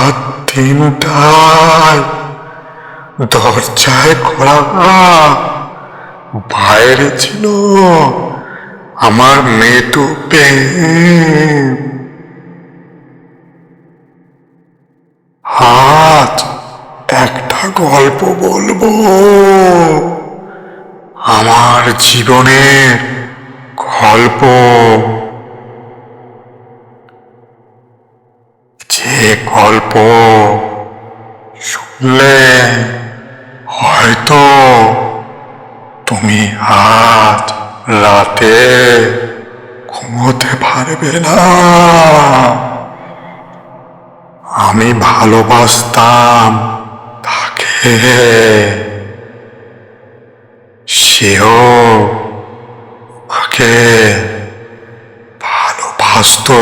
রাত 3টায় দরজায় কড়া, বাইরে ছিল আমার মৃত্যু প্রেম। আজ একটা গল্প বলবো, আমার জীবনের গল্প, যে গল্প শুনলে হয়তো তুমি আজ রাতে ঘুমোতে পারবে না। আমি ভালোবাসতাম তাকে, সেও আমাকে ভালোবাসতো।